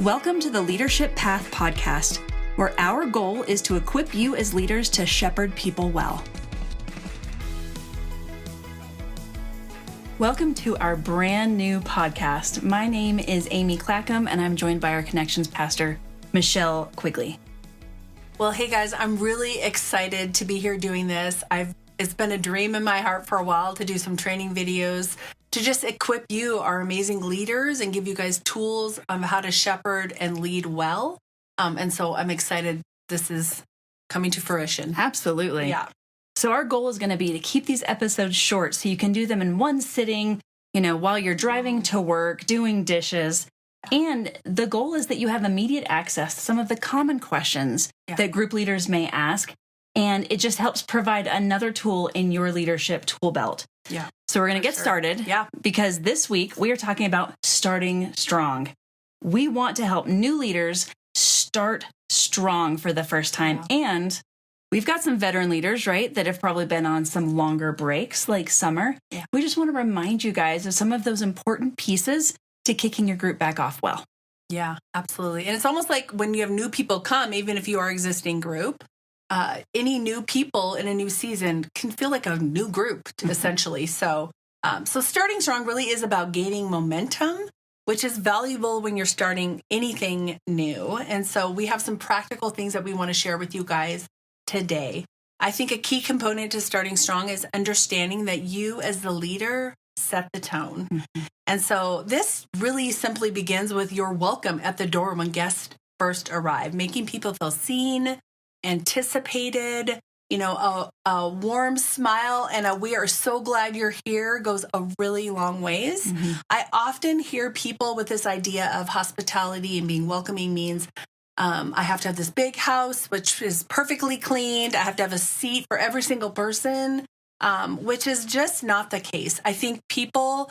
Welcome to the Leadership Path podcast, where our goal is to equip you as leaders to shepherd people well. Welcome to our brand new podcast. My name is Amy Clackham, and I'm joined by our Connections pastor, Michelle Quigley. Well, hey guys, I'm really excited to be here doing this. It's been a dream in my heart for a while to do some training videos to just equip you, our amazing leaders, and give you guys tools on how to shepherd and lead well. And so I'm excited this is coming to fruition. Absolutely. Yeah. So our goal is going to be to keep these episodes short so you can do them in one sitting, while you're driving to work, doing dishes. And the goal is that you have immediate access to some of the common questions that group leaders may ask. And it just helps provide another tool in your leadership tool belt. Yeah. So we're going to get started. Yeah. Because this week we are talking about starting strong. We want to help new leaders start strong for the first time. Yeah. And we've got some veteran leaders, right, that have probably been on some longer breaks like summer. Yeah. We just want to remind you guys of some of those important pieces to kicking your group back off well. Yeah, absolutely. And it's almost like when you have new people come, even if you are existing group, any new people in a new season can feel like a new group, essentially. So starting strong really is about gaining momentum, which is valuable when you're starting anything new. And so we have some practical things that we want to share with you guys today. I think a key component to starting strong is understanding that you as the leader set the tone. Mm-hmm. And so this really simply begins with your welcome at the door when guests first arrive, making people feel seen, anticipated, a warm smile and a "we are so glad you're here" goes a really long ways. Mm-hmm. I often hear people with this idea of hospitality and being welcoming means I have to have this big house, which is perfectly cleaned. I have to have a seat for every single person, which is just not the case. I think people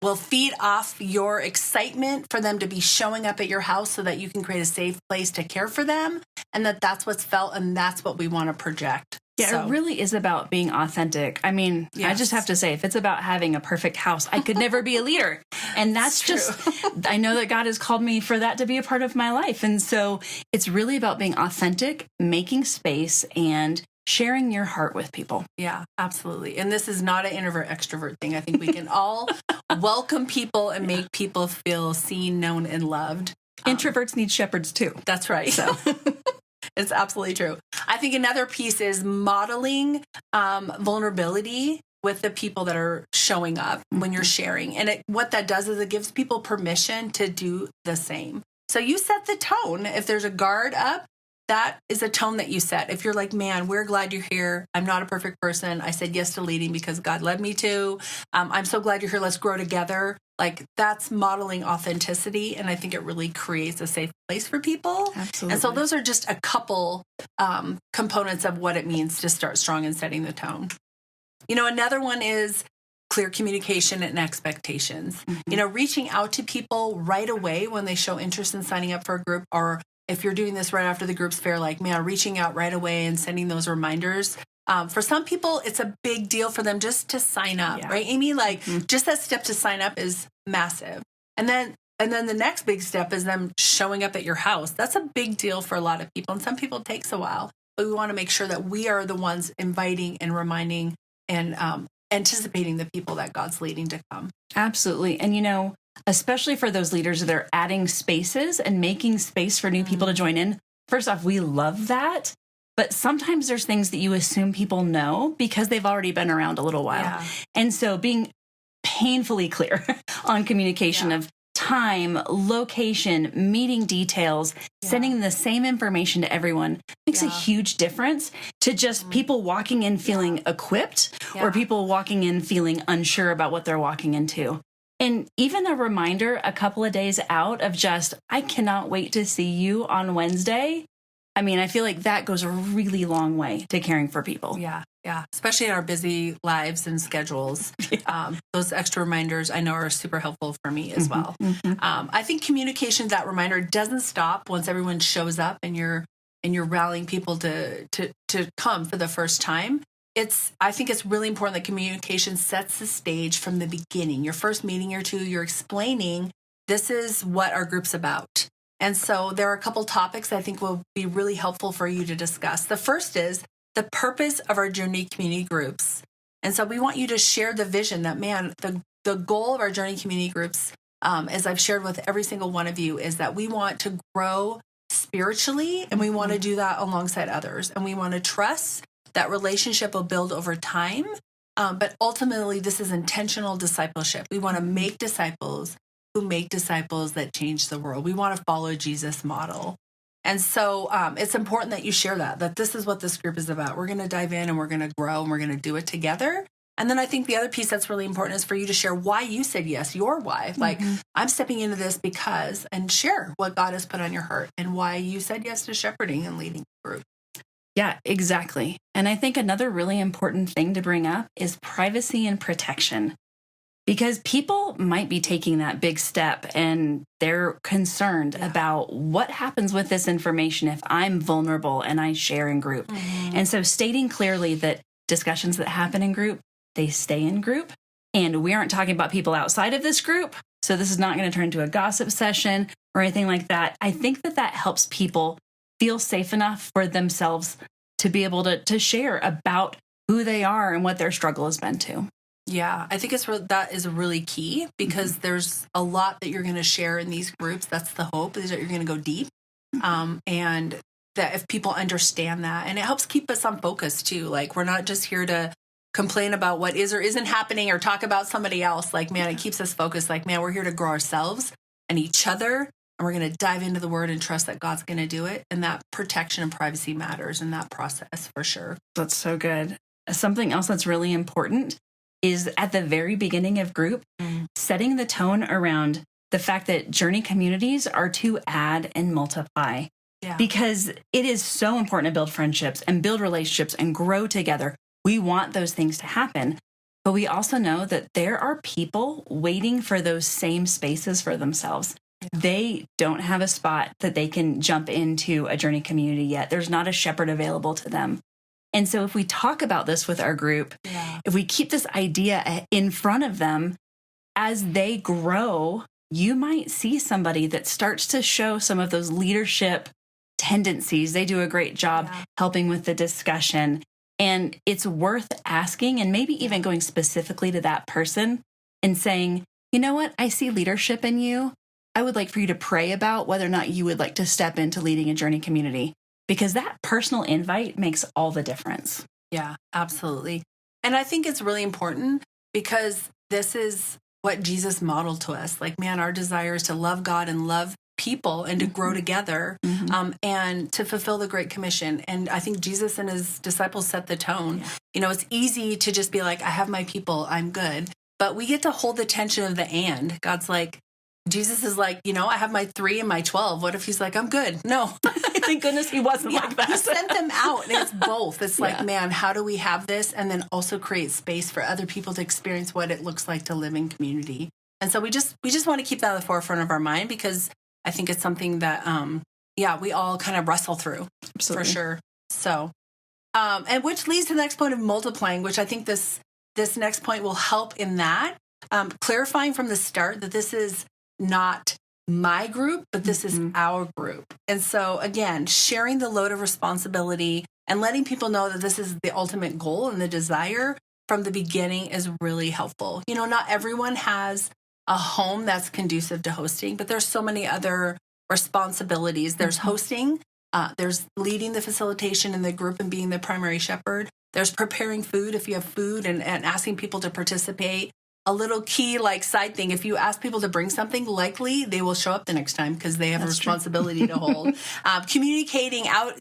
will feed off your excitement for them to be showing up at your house so that you can create a safe place to care for them, and that's what's felt, and that's what we want to project. Yeah, It really is about being authentic. I mean, yes. I just have to say, if it's about having a perfect house, I could never be a leader. And that's just, I know that God has called me for that to be a part of my life. And so it's really about being authentic, making space, and sharing your heart with people. Yeah, absolutely. And this is not an introvert-extrovert thing. I think we can all welcome people and make people feel seen, known, and loved. Introverts need shepherds too. That's right. So it's absolutely true. I think another piece is modeling vulnerability with the people that are showing up when you're sharing. And what that does is it gives people permission to do the same. So you set the tone. If there's a guard up, that is a tone that you set. If you're like, "Man, we're glad you're here. I'm not a perfect person. I said yes to leading because God led me to. I'm so glad you're here. Let's grow together." Like, that's modeling authenticity. And I think it really creates a safe place for people. Absolutely. And so those are just a couple components of what it means to start strong and setting the tone. Another one is clear communication and expectations. Mm-hmm. Reaching out to people right away when they show interest in signing up for a group, or if you're doing this right after the group's fair, reaching out right away and sending those reminders. For some people, it's a big deal for them just to sign up, right, Amy? Just that step to sign up is massive. And then the next big step is them showing up at your house. That's a big deal for a lot of people. And some people it takes a while, but we want to make sure that we are the ones inviting and reminding and anticipating the people that God's leading to come. Absolutely. And especially for those leaders that are adding spaces and making space for new people to join in. First off, we love that. But sometimes there's things that you assume people know because they've already been around a little while. Yeah. And so being painfully clear on communication of time, location, meeting details, sending the same information to everyone makes a huge difference to just people walking in feeling equipped or people walking in feeling unsure about what they're walking into. And even a reminder a couple of days out of just, "I cannot wait to see you on Wednesday." I mean, I feel like that goes a really long way to caring for people. Yeah. Especially in our busy lives and schedules. Those extra reminders I know are super helpful for me as well. Mm-hmm. I think communication, that reminder doesn't stop once everyone shows up and you're rallying people to come for the first time. I think it's really important that communication sets the stage from the beginning. Your first meeting or two, you're explaining this is what our group's about. And so there are a couple topics I think will be really helpful for you to discuss. The first is the purpose of our Journey community groups. And so we want you to share the vision that, man, the goal of our Journey community groups, as I've shared with every single one of you, is that we want to grow spiritually, and we want to do that alongside others. And we want to trust that relationship will build over time. But ultimately, this is intentional discipleship. We want to make disciples who make disciples that change the world. We want to follow Jesus' model. And so it's important that you share that this is what this group is about. We're going to dive in and we're going to grow and we're going to do it together. And then I think the other piece that's really important is for you to share why you said yes, your why. Like, I'm stepping into this because, and share what God has put on your heart and why you said yes to shepherding and leading the group. Yeah, exactly. And I think another really important thing to bring up is privacy and protection. Because people might be taking that big step and they're concerned about what happens with this information if I'm vulnerable and I share in group. And so stating clearly that discussions that happen in group, they stay in group. And we aren't talking about people outside of this group. So this is not going to turn into a gossip session or anything like that. I think that helps people feel safe enough for themselves to be able to share about who they are and what their struggle has been too. Yeah, I think that is really key because there's a lot that you're going to share in these groups. That's the hope, is that you're going to go deep. And that if people understand that, and it helps keep us on focus too. Like, we're not just here to complain about what is or isn't happening or talk about somebody else. Like, man, it keeps us focused. Like, man, we're here to grow ourselves and each other. And we're going to dive into the word and trust that God's going to do it. And that protection and privacy matters in that process for sure. That's so good. Something else that's really important is at the very beginning of group, setting the tone around the fact that Journey communities are to add and multiply. Yeah. Because it is so important to build friendships and build relationships and grow together. We want those things to happen. But we also know that there are people waiting for those same spaces for themselves. Yeah. They don't have a spot that they can jump into a Journey community yet. There's not a shepherd available to them. And so if we talk about this with our group, if we keep this idea in front of them, as they grow, you might see somebody that starts to show some of those leadership tendencies. They do a great job helping with the discussion. And it's worth asking and maybe even going specifically to that person and saying, you know what, I see leadership in you. I would like for you to pray about whether or not you would like to step into leading a Journey community. Because that personal invite makes all the difference. Yeah, absolutely. And I think it's really important because this is what Jesus modeled to us. Like, man, our desire is to love God and love people and to grow together and to fulfill the Great Commission. And I think Jesus and his disciples set the tone. Yeah. You know, it's easy to just be like, I have my people, I'm good. But we get to hold the tension of the and. God's like, Jesus is like, you know, I have my 3 and my 12. What if he's like, I'm good? No. Thank goodness he wasn't like that. He sent them out. And it's both. It's like, man, how do we have this? And then also create space for other people to experience what it looks like to live in community. And so we just want to keep that at the forefront of our mind because I think it's something that, we all kind of wrestle through. Absolutely. For sure. So, and which leads to the next point of multiplying, which I think this next point will help in that, clarifying from the start that this is not my group, but this is our group. And so again, sharing the load of responsibility and letting people know that this is the ultimate goal and the desire from the beginning is really helpful. You know, not everyone has a home that's conducive to hosting, but there's so many other responsibilities. There's hosting, there's leading the facilitation in the group and being the primary shepherd. There's preparing food if you have food and asking people to participate. A little key side thing, if you ask people to bring something, likely they will show up the next time because they have a responsibility to hold. Communicating out,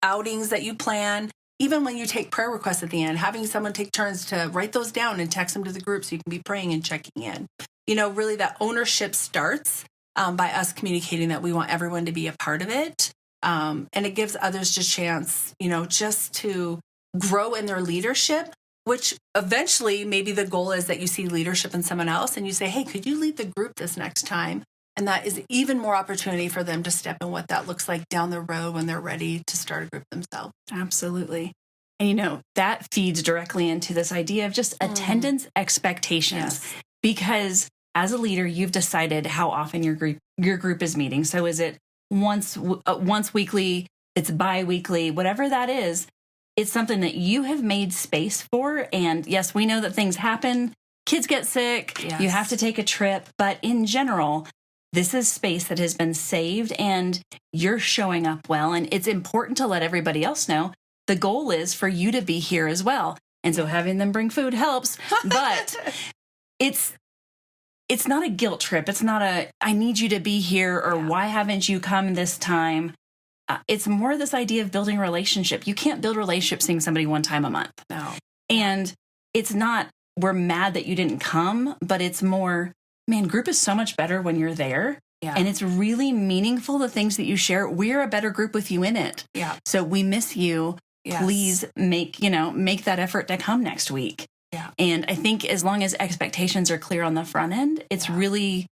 outings that you plan, even when you take prayer requests at the end, having someone take turns to write those down and text them to the group so you can be praying and checking in. Really that ownership starts by us communicating that we want everyone to be a part of it. And it gives others just chance, just to grow in their leadership, which eventually maybe the goal is that you see leadership in someone else and you say, hey, could you lead the group this next time? And that is even more opportunity for them to step in what that looks like down the road when they're ready to start a group themselves. Absolutely. And, that feeds directly into this idea of just attendance expectations. Yes. Because as a leader, you've decided how often your group is meeting. So is it once weekly, it's bi-weekly, whatever that is, it's something that you have made space for. And yes, we know that things happen. Kids get sick. Yes. You have to take a trip. But in general, this is space that has been saved and you're showing up well. And it's important to let everybody else know. The goal is for you to be here as well. And so having them bring food helps. But it's not a guilt trip. It's not I need you to be here or why haven't you come this time? It's more this idea of building a relationship. You can't build a relationship seeing somebody one time a month. No. And it's not, we're mad that you didn't come, but it's more, man, group is so much better when you're there. Yeah. And it's really meaningful, the things that you share. We're a better group with you in it. Yeah. So we miss you. Yes. Please make that effort to come next week. Yeah. And I think as long as expectations are clear on the front end, it's really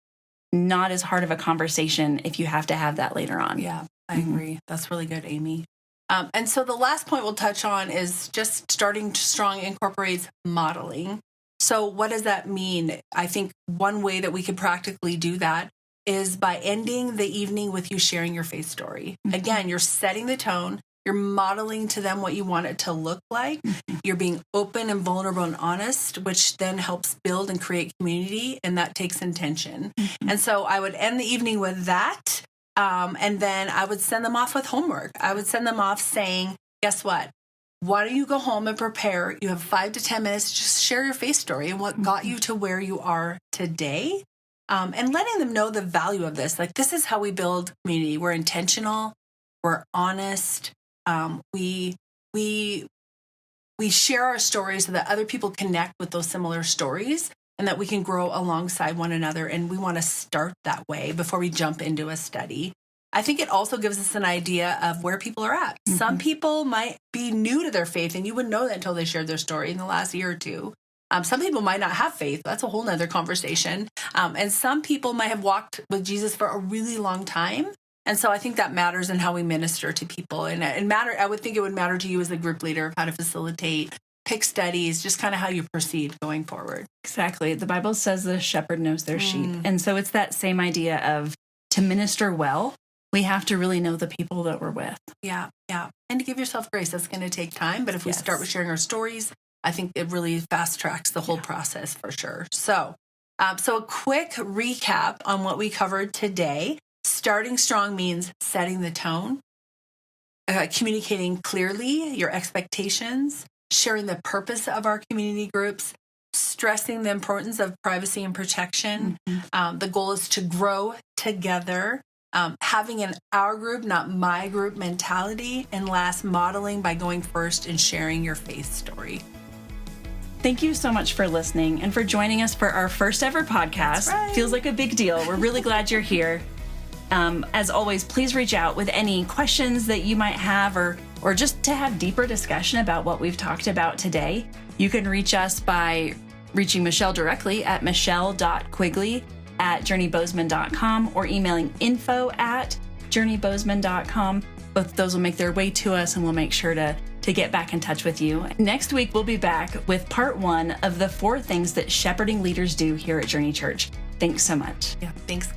not as hard of a conversation if you have to have that later on. Yeah, I agree. That's really good, Amy. And so the last point we'll touch on is just starting strong incorporates modeling. So what does that mean? I think one way that we could practically do that is by ending the evening with you sharing your faith story. Mm-hmm. Again, you're setting the tone. You're modeling to them what you want it to look like. Mm-hmm. You're being open and vulnerable and honest, which then helps build and create community, and that takes intention. Mm-hmm. And so I would end the evening with that, and then I would send them off with homework. I would send them off saying, guess what? Why don't you go home and prepare? You have 5 to 10 minutes to just share your faith story and what got you to where you are today, and letting them know the value of this. Like, this is how we build community. We're intentional. We're honest. We share our stories so that other people connect with those similar stories and that we can grow alongside one another. And we want to start that way before we jump into a study. I think it also gives us an idea of where people are at. Mm-hmm. Some people might be new to their faith and you wouldn't know that until they shared their story in the last year or two. Some people might not have faith. That's a whole nother conversation. And some people might have walked with Jesus for a really long time. And so I think that matters in how we minister to people. And I would think it would matter to you as a group leader of how to facilitate, pick studies, just kind of how you proceed going forward. Exactly. The Bible says the shepherd knows their sheep. And so it's that same idea of to minister well, we have to really know the people that we're with. Yeah. Yeah. And to give yourself grace, that's going to take time. But if we start with sharing our stories, I think it really fast tracks the whole process for sure. So a quick recap on what we covered today. Starting strong means setting the tone, communicating clearly your expectations, sharing the purpose of our community groups, stressing the importance of privacy and protection. Mm-hmm. The goal is to grow together, having an our group, not my group mentality, and last, modeling by going first and sharing your faith story. Thank you so much for listening and for joining us for our first ever podcast. That's right. Feels like a big deal. We're really glad you're here. As always, please reach out with any questions that you might have or just to have deeper discussion about what we've talked about today. You can reach us by reaching Michelle directly at michelle.quigley@journeybozeman.com or emailing info@journeybozeman.com. Both of those will make their way to us and we'll make sure to get back in touch with you. Next week, we'll be back with part 1 of the 4 things that shepherding leaders do here at Journey Church. Thanks so much. Yeah, thanks.